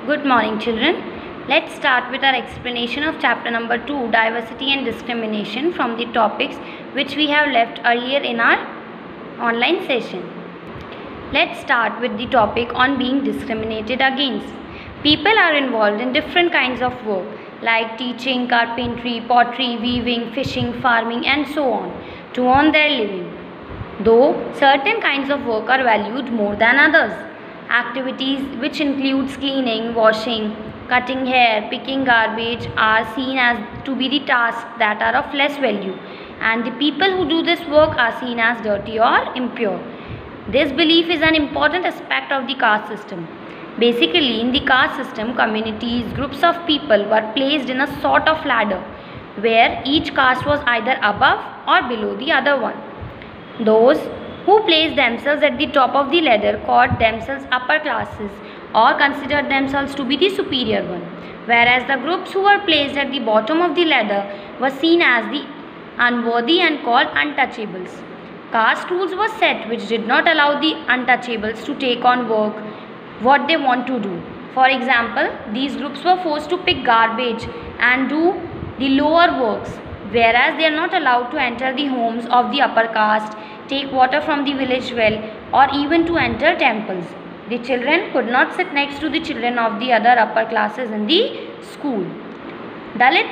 Good morning, children. Let's start with our explanation of chapter number 2, Diversity and Discrimination, from the topics which we have left earlier in our online session. Let's start with the topic on being discriminated against. People are involved in different kinds of work like teaching, carpentry, pottery, weaving, fishing, farming and so on to earn their living. Though certain kinds of work are valued more than others. Activities which includes cleaning, washing, cutting hair, picking garbage are seen as to be the tasks that are of less value, and the people who do this work are seen as dirty or impure. This belief is an important aspect of the caste system. Basically, in the caste system, communities, groups of people were placed in a sort of ladder where each caste was either above or below the other one. Those who placed themselves at the top of the ladder called themselves upper classes or considered themselves to be the superior one, whereas the groups who were placed at the bottom of the ladder were seen as the unworthy and called untouchables. Caste rules were set which did not allow the untouchables to take on work what they want to do. For example, these groups were forced to pick garbage and do the lower works, whereas they are not allowed to enter the homes of the upper caste, take water from the village well, or even to enter temples. The children could not sit next to the children of the other upper classes in the school. Dalit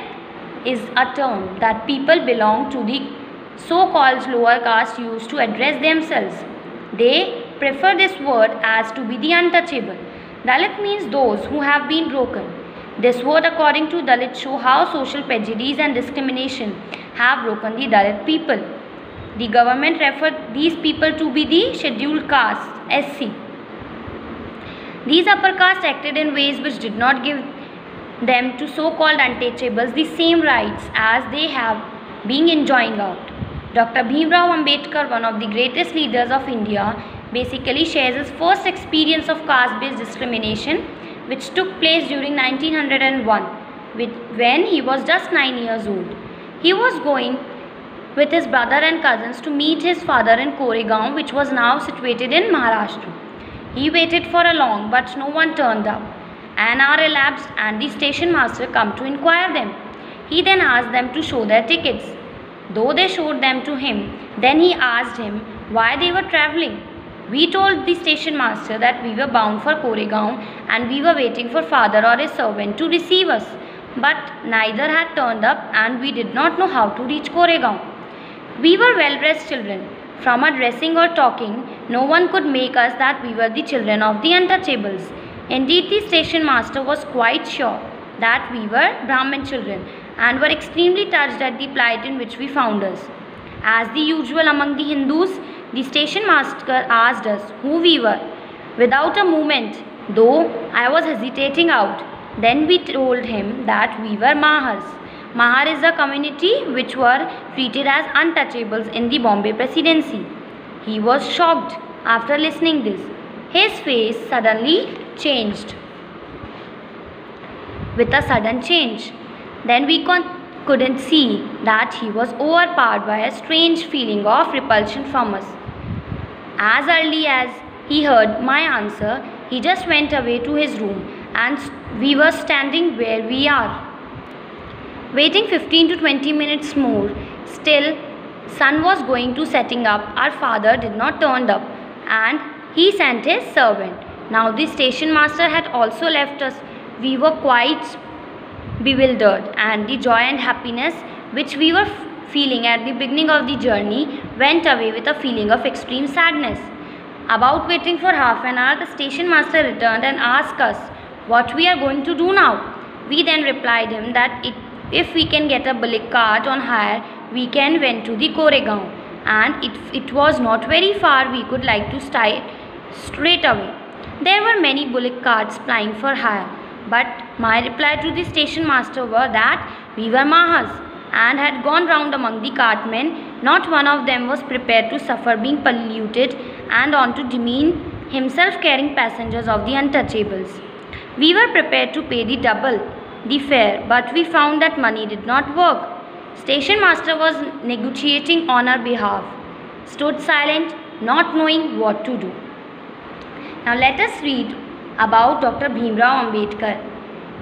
is a term that people belong to the so-called lower caste use to address themselves. They prefer this word as to be the untouchable. Dalit means those who have been broken. This word, according to Dalit, show how social prejudice and discrimination have broken the Dalit people. The government referred these people to be the scheduled caste, SC. These upper castes acted in ways which did not give them to so-called untouchables the same rights as they have been enjoying out. Dr. Bhimrao Ambedkar, one of the greatest leaders of India, basically shares his first experience of caste-based discrimination, which took place during 1901 when he was just 9 years old. He was going with his brother and cousins to meet his father in Koregaon, which was now situated in Maharashtra. He waited for a long but no one turned up. An hour elapsed and the station master came to inquire them. He then asked them to show their tickets. Though they showed them to him, then he asked him why they were travelling. We told the station master that we were bound for Koregaon and we were waiting for father or a servant to receive us. But neither had turned up and we did not know how to reach Koregaon. We were well-dressed children. From our dressing or talking, no one could make us that we were the children of the untouchables. Indeed, the station master was quite sure that we were Brahmin children and were extremely touched at the plight in which we found us. As the usual among the Hindus, the station master asked us who we were. Without a movement, though I was hesitating out, then we told him that we were Mahars. Mahar is a community which were treated as untouchables in the Bombay Presidency. He was shocked after listening this. His face suddenly changed with a sudden change. Then we couldn't see that he was overpowered by a strange feeling of repulsion from us. As early as he heard my answer, he just went away to his room and we were standing where we are, waiting 15 to 20 minutes more. Still, sun was going to setting up. Our father did not turn up and he sent his servant. Now the station master had also left us. We were quite bewildered and the joy and happiness which we were feeling at the beginning of the journey went away with a feeling of extreme sadness. About waiting for half an hour, the station master returned and asked us what we are going to do now. We then replied him that if we can get a bullock cart on hire, we can went to the Koregaon, and it was not very far, we could like to start straight away. There were many bullock carts plying for hire, but my reply to the station master was that we were Mahas and had gone round among the cartmen. Not one of them was prepared to suffer being polluted and on to demean himself carrying passengers of the untouchables. We were prepared to pay the double the fare, but we found that money did not work. Station master was negotiating on our behalf. Stood silent, not knowing what to do. Now let us read about Dr. Bhimrao Ambedkar.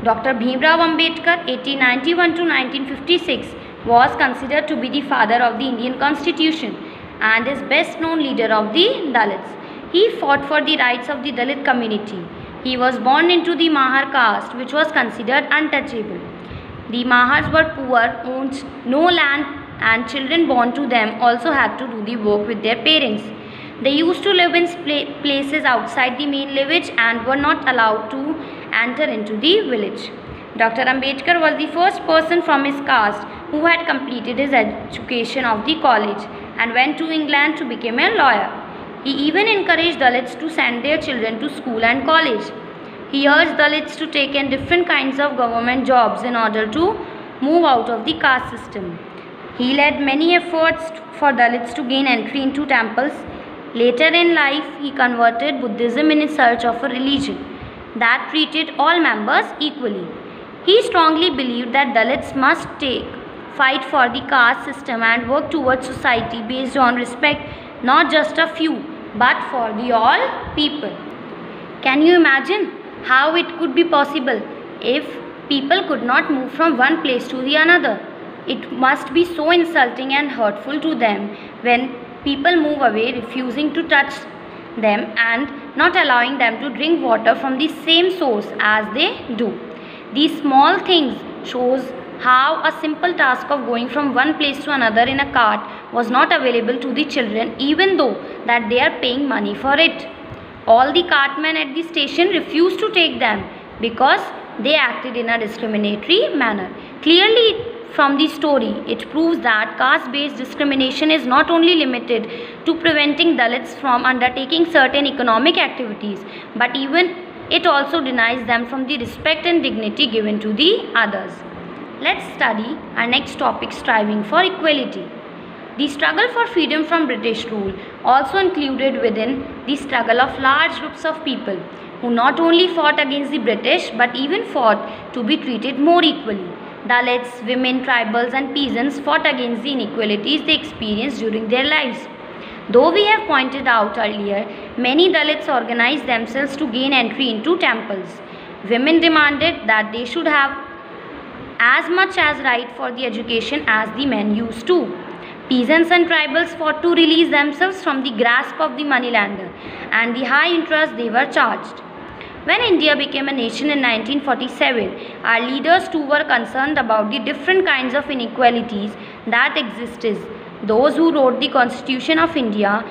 Dr. Bhimrao Ambedkar, 1891 to 1956, was considered to be the father of the Indian Constitution and is best known leader of the Dalits. He fought for the rights of the Dalit community. He was born into the Mahar caste, which was considered untouchable. The Mahars were poor, owned no land, and children born to them also had to do the work with their parents. They used to live in places outside the main village and were not allowed to enter into the village. Dr. Ambedkar was the first person from his caste who had completed his education of the college and went to England to become a lawyer. He even encouraged Dalits to send their children to school and college. He urged Dalits to take in different kinds of government jobs in order to move out of the caste system. He led many efforts for Dalits to gain entry into temples. Later in life, he converted Buddhism in search of a religion that treated all members equally. He strongly believed that Dalits must fight for the caste system and work towards society based on respect, not just a few, but for the all people. Can you imagine how it could be possible if people could not move from one place to the another? It must be so insulting and hurtful to them when people move away, refusing to touch them and not allowing them to drink water from the same source as they do. These small things shows how a simple task of going from one place to another in a cart was not available to the children, even though that they are paying money for it. All the cartmen at the station refused to take them because they acted in a discriminatory manner. Clearly, from the story, it proves that caste-based discrimination is not only limited to preventing Dalits from undertaking certain economic activities, but even it also denies them from the respect and dignity given to the others. Let's study our next topic, striving for equality. The struggle for freedom from British rule also included within the struggle of large groups of people who not only fought against the British but even fought to be treated more equally. Dalits, women, tribals and peasants fought against the inequalities they experienced during their lives. Though we have pointed out earlier, many Dalits organized themselves to gain entry into temples. Women demanded that they should have as much as right for the education as the men used to. Peasants and tribals fought to release themselves from the grasp of the moneylender and the high interest they were charged. When India became a nation in 1947, our leaders too were concerned about the different kinds of inequalities that existed. Those who wrote the Constitution of India,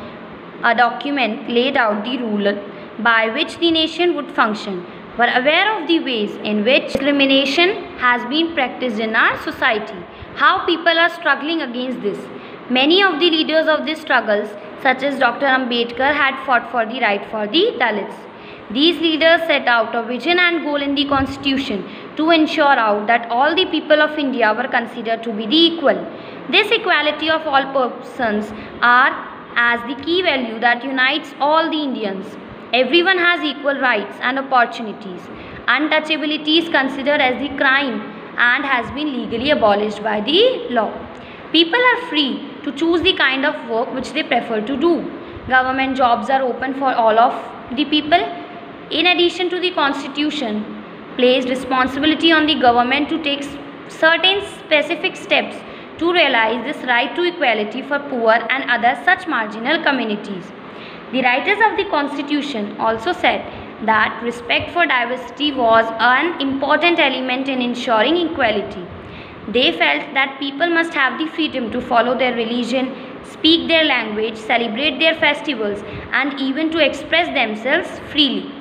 a document laid out the rule by which the nation would function, were aware of the ways in which discrimination has been practiced in our society, how people are struggling against this. Many of the leaders of these struggles, such as Dr. Ambedkar, had fought for the right for the Dalits. These leaders set out a vision and goal in the Constitution to ensure out that all the people of India were considered to be the equal. This equality of all persons are as the key value that unites all the Indians. Everyone has equal rights and opportunities. Untouchability is considered as the crime and has been legally abolished by the law. People are free to choose the kind of work which they prefer to do. Government jobs are open for all of the people. In addition to the Constitution, placed responsibility on the government to take certain specific steps to realize this right to equality for poor and other such marginal communities. The writers of the Constitution also said that respect for diversity was an important element in ensuring equality. They felt that people must have the freedom to follow their religion, speak their language, celebrate their festivals, and even to express themselves freely.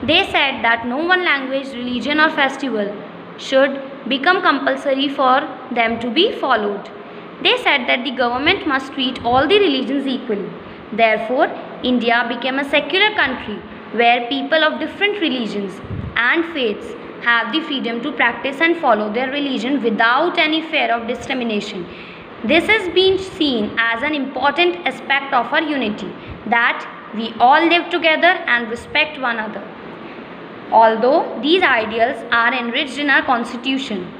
They said that no one language, religion or festival should become compulsory for them to be followed. They said that the government must treat all the religions equally. Therefore, India became a secular country where people of different religions and faiths have the freedom to practice and follow their religion without any fear of discrimination. This has been seen as an important aspect of our unity, that we all live together and respect one another. Although these ideals are enriched in our Constitution,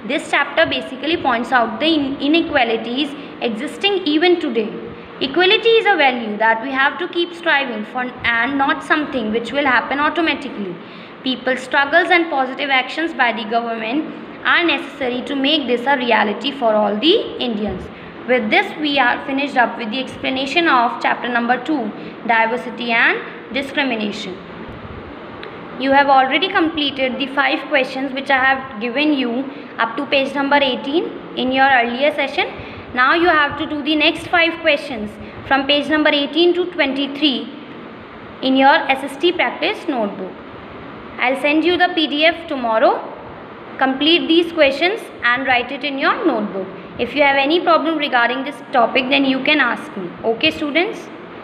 this chapter basically points out the inequalities existing even today. Equality is a value that we have to keep striving for and not something which will happen automatically. People's struggles and positive actions by the government are necessary to make this a reality for all the Indians. With this, we are finished up with the explanation of chapter number 2, Diversity and Discrimination. You have already completed the 5 questions which I have given you up to page number 18 in your earlier session. Now you have to do the next 5 questions from page number 18 to 23 in your SST practice notebook. I'll send you the PDF tomorrow. Complete these questions and write it in your notebook. If you have any problem regarding this topic, then you can ask me. Okay, students?